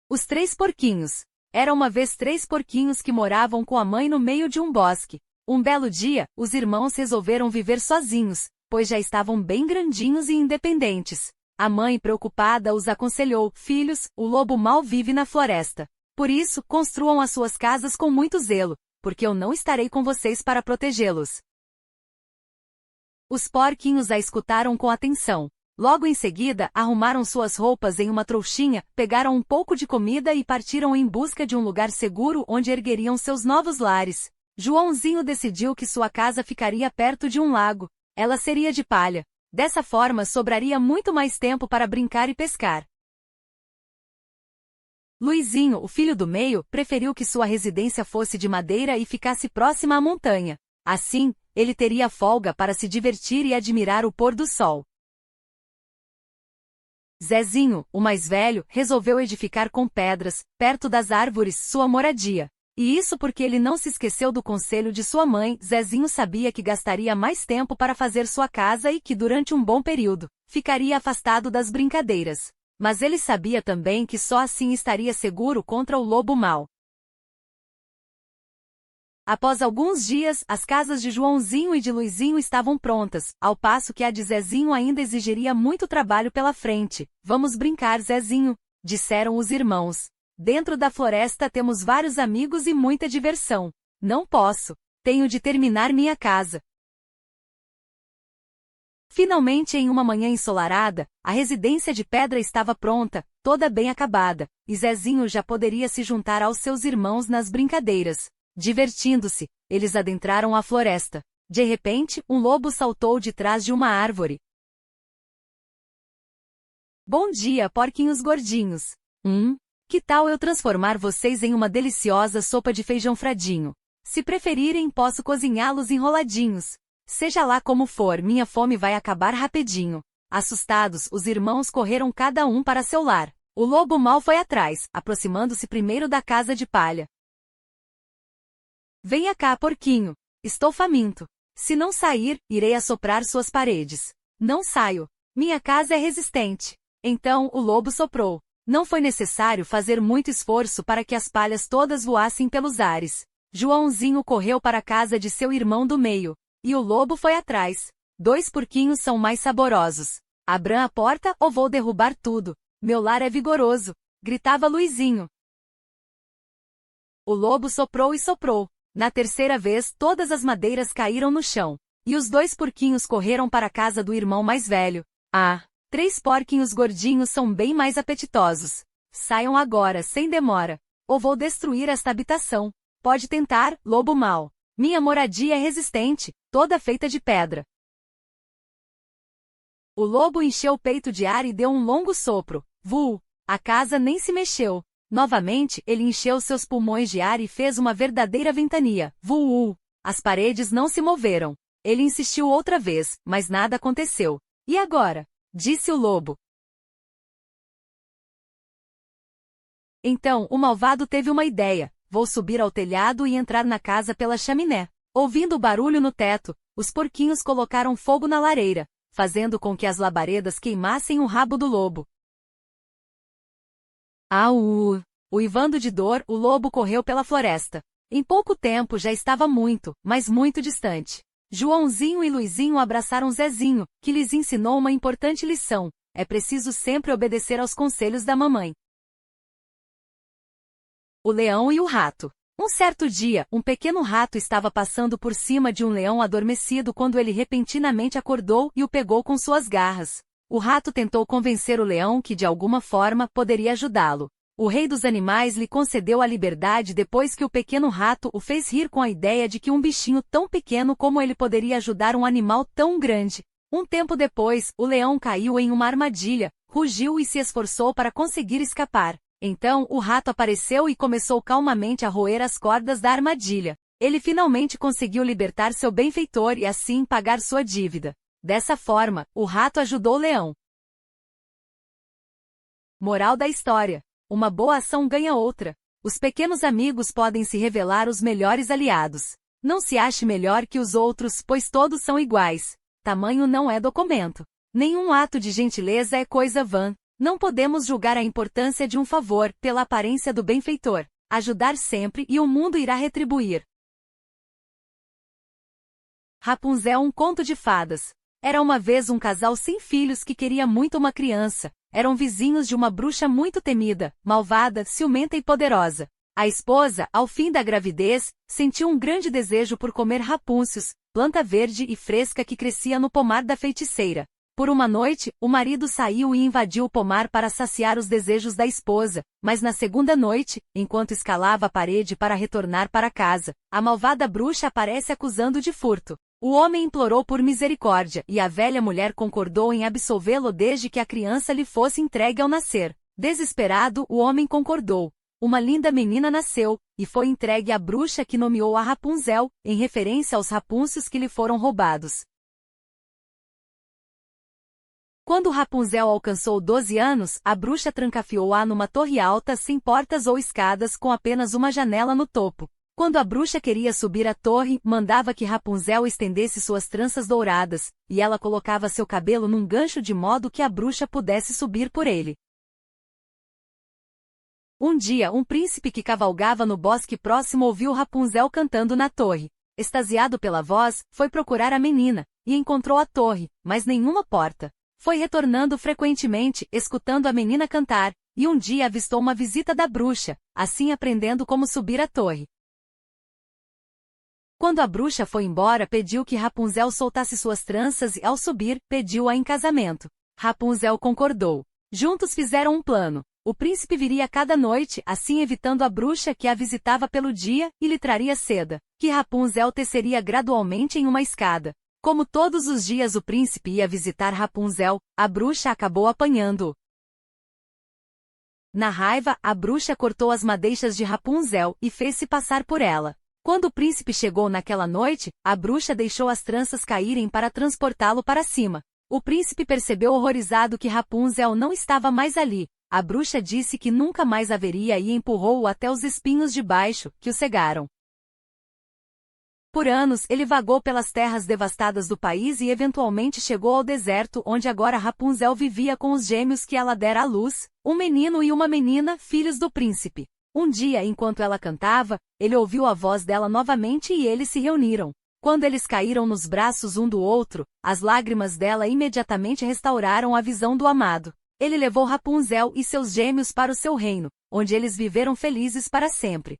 Os três porquinhos. Era uma vez três porquinhos que moravam com a mãe no meio de um bosque. Um belo dia, os irmãos resolveram viver sozinhos, pois já estavam bem grandinhos e independentes. A mãe, preocupada, os aconselhou: filhos, o lobo mau vive na floresta. Por isso, construam as suas casas com muito zelo, porque eu não estarei com vocês para protegê-los. Os porquinhos a escutaram com atenção. Logo em seguida, arrumaram suas roupas em uma trouxinha, pegaram um pouco de comida e partiram em busca de um lugar seguro onde ergueriam seus novos lares. Joãozinho decidiu que sua casa ficaria perto de um lago. Ela seria de palha. Dessa forma, sobraria muito mais tempo para brincar e pescar. Luizinho, o filho do meio, preferiu que sua residência fosse de madeira e ficasse próxima à montanha. Assim, ele teria folga para se divertir e admirar o pôr do sol. Zezinho, o mais velho, resolveu edificar com pedras, perto das árvores, sua moradia. E isso porque ele não se esqueceu do conselho de sua mãe. Zezinho sabia que gastaria mais tempo para fazer sua casa e que, durante um bom período, ficaria afastado das brincadeiras. Mas ele sabia também que só assim estaria seguro contra o lobo mau. Após alguns dias, as casas de Joãozinho e de Luizinho estavam prontas, ao passo que a de Zezinho ainda exigiria muito trabalho pela frente. Vamos brincar, Zezinho, disseram os irmãos. Dentro da floresta temos vários amigos e muita diversão. Não posso. Tenho de terminar minha casa. Finalmente, em uma manhã ensolarada, a residência de pedra estava pronta, toda bem acabada, e Zezinho já poderia se juntar aos seus irmãos nas brincadeiras. Divertindo-se, eles adentraram a floresta. De repente, um lobo saltou de trás de uma árvore. Bom dia, porquinhos gordinhos. Que tal eu transformar vocês em uma deliciosa sopa de feijão fradinho? Se preferirem, posso cozinhá-los enroladinhos. Seja lá como for, minha fome vai acabar rapidinho. Assustados, os irmãos correram cada um para seu lar. O lobo mau foi atrás, aproximando-se primeiro da casa de palha. Venha cá, porquinho. Estou faminto. Se não sair, irei assoprar suas paredes. Não saio. Minha casa é resistente. Então, o lobo soprou. Não foi necessário fazer muito esforço para que as palhas todas voassem pelos ares. Joãozinho correu para a casa de seu irmão do meio. E o lobo foi atrás. Dois porquinhos são mais saborosos. Abram a porta ou vou derrubar tudo. Meu lar é vigoroso, gritava Luizinho. O lobo soprou e soprou. Na terceira vez, todas as madeiras caíram no chão. E os dois porquinhos correram para a casa do irmão mais velho. Três porquinhos gordinhos são bem mais apetitosos. Saiam agora, sem demora. Ou vou destruir esta habitação. Pode tentar, lobo mau. Minha moradia é resistente, toda feita de pedra. O lobo encheu o peito de ar e deu um longo sopro. Vuu! A casa nem se mexeu. Novamente, ele encheu seus pulmões de ar e fez uma verdadeira ventania. Vuu! As paredes não se moveram. Ele insistiu outra vez, mas nada aconteceu. E agora? Disse o lobo. Então, o malvado teve uma ideia. Vou subir ao telhado e entrar na casa pela chaminé. Ouvindo o barulho no teto, os porquinhos colocaram fogo na lareira, fazendo com que as labaredas queimassem o rabo do lobo. Uivando de dor, o lobo correu pela floresta. Em pouco tempo já estava muito, mas muito distante. Joãozinho e Luizinho abraçaram Zezinho, que lhes ensinou uma importante lição. É preciso sempre obedecer aos conselhos da mamãe. O leão e o rato. Um certo dia, um pequeno rato estava passando por cima de um leão adormecido quando ele repentinamente acordou e o pegou com suas garras. O rato tentou convencer o leão que de alguma forma poderia ajudá-lo. O rei dos animais lhe concedeu a liberdade depois que o pequeno rato o fez rir com a ideia de que um bichinho tão pequeno como ele poderia ajudar um animal tão grande. Um tempo depois, o leão caiu em uma armadilha, rugiu e se esforçou para conseguir escapar. Então, o rato apareceu e começou calmamente a roer as cordas da armadilha. Ele finalmente conseguiu libertar seu benfeitor e assim pagar sua dívida. Dessa forma, o rato ajudou o leão. Moral da história. Uma boa ação ganha outra. Os pequenos amigos podem se revelar os melhores aliados. Não se ache melhor que os outros, pois todos são iguais. Tamanho não é documento. Nenhum ato de gentileza é coisa vã. Não podemos julgar a importância de um favor pela aparência do benfeitor. Ajudar sempre e o mundo irá retribuir. Rapunzel, um conto de fadas. Era uma vez um casal sem filhos que queria muito uma criança. Eram vizinhos de uma bruxa muito temida, malvada, ciumenta e poderosa. A esposa, ao fim da gravidez, sentiu um grande desejo por comer rapúncios, planta verde e fresca que crescia no pomar da feiticeira. Por uma noite, o marido saiu e invadiu o pomar para saciar os desejos da esposa, mas na segunda noite, enquanto escalava a parede para retornar para casa, a malvada bruxa aparece acusando de furto. O homem implorou por misericórdia e a velha mulher concordou em absolvê-lo desde que a criança lhe fosse entregue ao nascer. Desesperado, o homem concordou. Uma linda menina nasceu, e foi entregue à bruxa que nomeou a Rapunzel, em referência aos rapúncios que lhe foram roubados. Quando Rapunzel alcançou 12 anos, a bruxa trancafiou-a numa torre alta sem portas ou escadas com apenas uma janela no topo. Quando a bruxa queria subir a torre, mandava que Rapunzel estendesse suas tranças douradas, e ela colocava seu cabelo num gancho de modo que a bruxa pudesse subir por ele. Um dia, um príncipe que cavalgava no bosque próximo ouviu Rapunzel cantando na torre. Extasiado pela voz, foi procurar a menina, e encontrou a torre, mas nenhuma porta. Foi retornando frequentemente, escutando a menina cantar, e um dia avistou uma visita da bruxa, assim aprendendo como subir a torre. Quando a bruxa foi embora, pediu que Rapunzel soltasse suas tranças e, ao subir, pediu-a em casamento. Rapunzel concordou. Juntos fizeram um plano. O príncipe viria cada noite, assim evitando a bruxa que a visitava pelo dia, e lhe traria seda, que Rapunzel teceria gradualmente em uma escada. Como todos os dias o príncipe ia visitar Rapunzel, a bruxa acabou apanhando-o. Na raiva, a bruxa cortou as madeixas de Rapunzel e fez-se passar por ela. Quando o príncipe chegou naquela noite, a bruxa deixou as tranças caírem para transportá-lo para cima. O príncipe percebeu horrorizado que Rapunzel não estava mais ali. A bruxa disse que nunca mais a veria e empurrou-o até os espinhos de baixo, que o cegaram. Por anos, ele vagou pelas terras devastadas do país e eventualmente chegou ao deserto onde agora Rapunzel vivia com os gêmeos que ela dera à luz, um menino e uma menina, filhos do príncipe. Um dia, enquanto ela cantava, ele ouviu a voz dela novamente e eles se reuniram. Quando eles caíram nos braços um do outro, as lágrimas dela imediatamente restauraram a visão do amado. Ele levou Rapunzel e seus gêmeos para o seu reino, onde eles viveram felizes para sempre.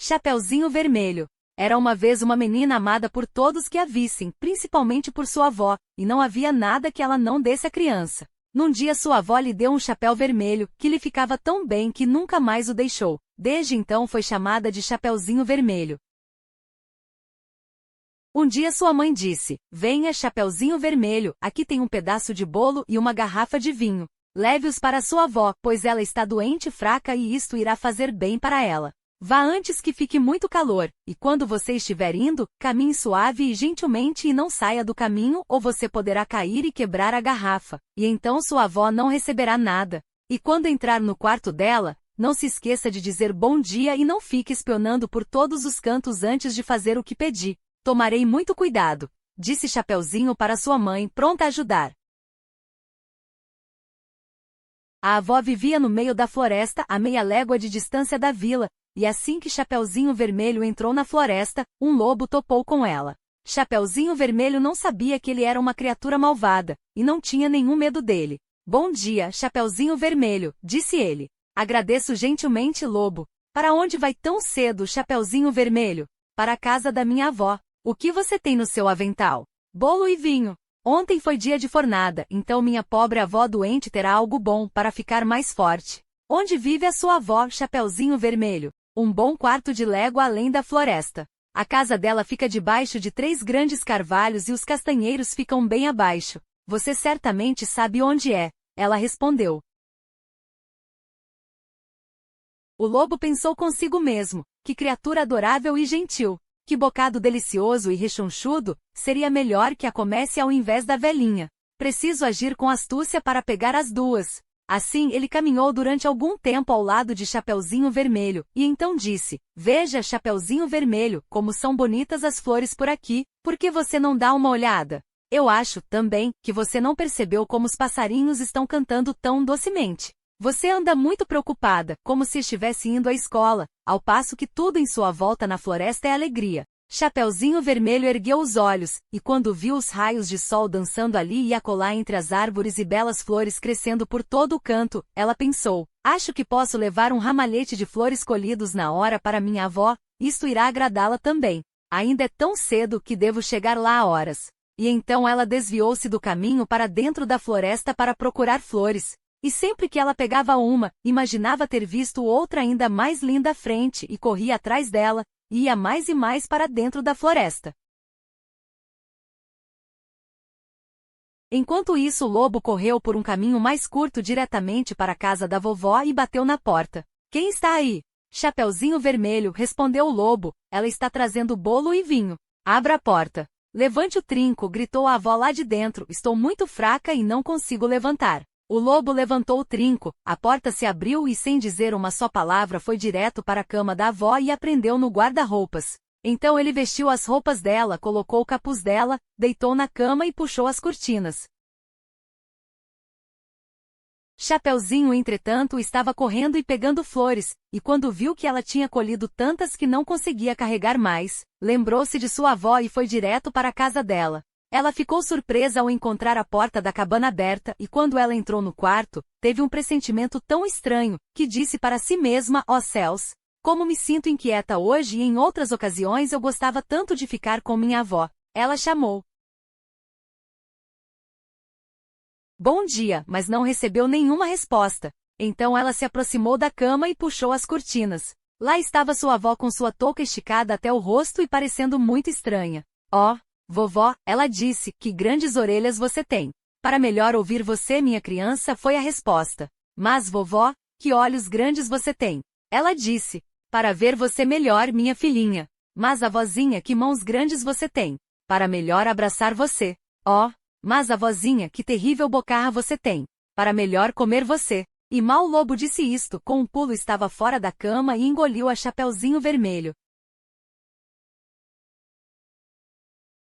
Chapeuzinho Vermelho. Era uma vez uma menina amada por todos que a vissem, principalmente por sua avó, e não havia nada que ela não desse à criança. Num dia sua avó lhe deu um chapéu vermelho, que lhe ficava tão bem que nunca mais o deixou. Desde então foi chamada de Chapeuzinho Vermelho. Um dia sua mãe disse: "Venha, Chapeuzinho Vermelho, aqui tem um pedaço de bolo e uma garrafa de vinho. Leve-os para sua avó, pois ela está doente e fraca e isto irá fazer bem para ela. Vá antes que fique muito calor, e quando você estiver indo, caminhe suave e gentilmente e não saia do caminho ou você poderá cair e quebrar a garrafa, e então sua avó não receberá nada. E quando entrar no quarto dela, não se esqueça de dizer bom dia e não fique espionando por todos os cantos antes de fazer o que pedi. Tomarei muito cuidado", disse Chapeuzinho para sua mãe, pronta a ajudar. A avó vivia no meio da floresta a meia légua de distância da vila, e assim que Chapeuzinho Vermelho entrou na floresta, um lobo topou com ela. Chapeuzinho Vermelho não sabia que ele era uma criatura malvada, e não tinha nenhum medo dele. "Bom dia, Chapeuzinho Vermelho", disse ele. "Agradeço gentilmente, lobo. Para onde vai tão cedo, Chapeuzinho Vermelho?" "Para a casa da minha avó." "O que você tem no seu avental?" "Bolo e vinho. Ontem foi dia de fornada, então minha pobre avó doente terá algo bom para ficar mais forte." "Onde vive a sua avó, Chapeuzinho Vermelho?" "Um bom quarto de légua além da floresta. A casa dela fica debaixo de 3 grandes carvalhos e os castanheiros ficam bem abaixo. Você certamente sabe onde é." Ela respondeu. O lobo pensou consigo mesmo: que criatura adorável e gentil. Que bocado delicioso e rechonchudo, seria melhor que a comesse ao invés da velhinha. Preciso agir com astúcia para pegar as duas. Assim ele caminhou durante algum tempo ao lado de Chapeuzinho Vermelho, e então disse: "Veja, Chapeuzinho Vermelho, como são bonitas as flores por aqui, por que você não dá uma olhada?" Eu acho, também, que você não percebeu como os passarinhos estão cantando tão docemente. Você anda muito preocupada, como se estivesse indo à escola, ao passo que tudo em sua volta na floresta é alegria. Chapeuzinho Vermelho ergueu os olhos, e quando viu os raios de sol dançando ali e acolá entre as árvores e belas flores crescendo por todo o canto, ela pensou, acho que posso levar um ramalhete de flores colhidos na hora para minha avó, isto irá agradá-la também. Ainda é tão cedo que devo chegar lá a horas. E então ela desviou-se do caminho para dentro da floresta para procurar flores. E sempre que ela pegava uma, imaginava ter visto outra ainda mais linda à frente e corria atrás dela, e ia mais e mais para dentro da floresta. Enquanto isso, o lobo correu por um caminho mais curto diretamente para a casa da vovó e bateu na porta. Quem está aí? Chapeuzinho Vermelho, respondeu o lobo, ela está trazendo bolo e vinho. Abra a porta. Levante o trinco, gritou a avó lá de dentro, estou muito fraca e não consigo levantar. O lobo levantou o trinco, a porta se abriu e sem dizer uma só palavra foi direto para a cama da avó e a prendeu no guarda-roupas. Então ele vestiu as roupas dela, colocou o capuz dela, deitou na cama e puxou as cortinas. Chapeuzinho, entretanto, estava correndo e pegando flores, e quando viu que ela tinha colhido tantas que não conseguia carregar mais, lembrou-se de sua avó e foi direto para a casa dela. Ela ficou surpresa ao encontrar a porta da cabana aberta e quando ela entrou no quarto, teve um pressentimento tão estranho, que disse para si mesma, ó céus, como me sinto inquieta hoje e em outras ocasiões eu gostava tanto de ficar com minha avó. Ela chamou. Bom dia, mas não recebeu nenhuma resposta. Então ela se aproximou da cama e puxou as cortinas. Lá estava sua avó com sua touca esticada até o rosto e parecendo muito estranha. Ó, vovó, ela disse, que grandes orelhas você tem. Para melhor ouvir você, minha criança, foi a resposta. Mas vovó, que olhos grandes você tem. Ela disse, para ver você melhor, minha filhinha. Mas a vozinha, que mãos grandes você tem. Para melhor abraçar você. Ó, mas a vozinha, que terrível bocarra você tem. Para melhor comer você. E mal o lobo disse isto, com um pulo estava fora da cama e engoliu a Chapeuzinho Vermelho.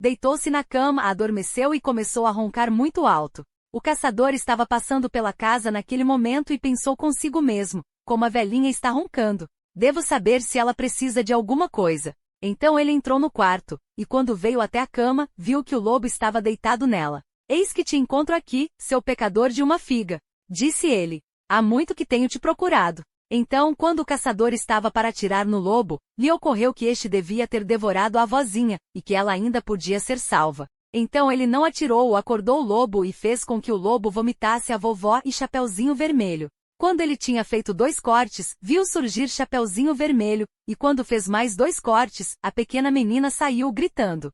Deitou-se na cama, adormeceu e começou a roncar muito alto. O caçador estava passando pela casa naquele momento e pensou consigo mesmo, como a velhinha está roncando. Devo saber se ela precisa de alguma coisa. Então ele entrou no quarto, e quando veio até a cama, viu que o lobo estava deitado nela. Eis que te encontro aqui, seu pecador de uma figa, disse ele. Há muito que tenho te procurado. Então, quando o caçador estava para atirar no lobo, lhe ocorreu que este devia ter devorado a vozinha, e que ela ainda podia ser salva. Então ele não atirou, acordou o lobo e fez com que o lobo vomitasse a vovó e Chapeuzinho Vermelho. Quando ele tinha feito 2 cortes, viu surgir Chapeuzinho Vermelho, e quando fez mais 2 cortes, a pequena menina saiu gritando.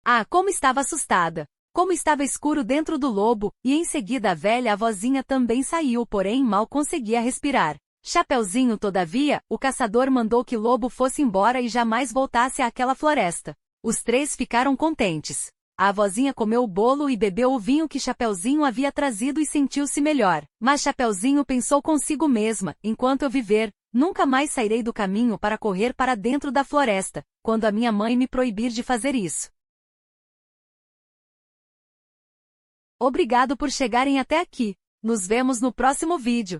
Ah, como estava assustada! Como estava escuro dentro do lobo, e em seguida a velha avózinha também saiu, porém mal conseguia respirar. Chapeuzinho, todavia, o caçador mandou que Lobo fosse embora e jamais voltasse àquela floresta. Os 3 ficaram contentes. A avózinha comeu o bolo e bebeu o vinho que Chapeuzinho havia trazido e sentiu-se melhor. Mas Chapeuzinho pensou consigo mesma, enquanto eu viver, nunca mais sairei do caminho para correr para dentro da floresta, quando a minha mãe me proibir de fazer isso. Obrigado por chegarem até aqui. Nos vemos no próximo vídeo.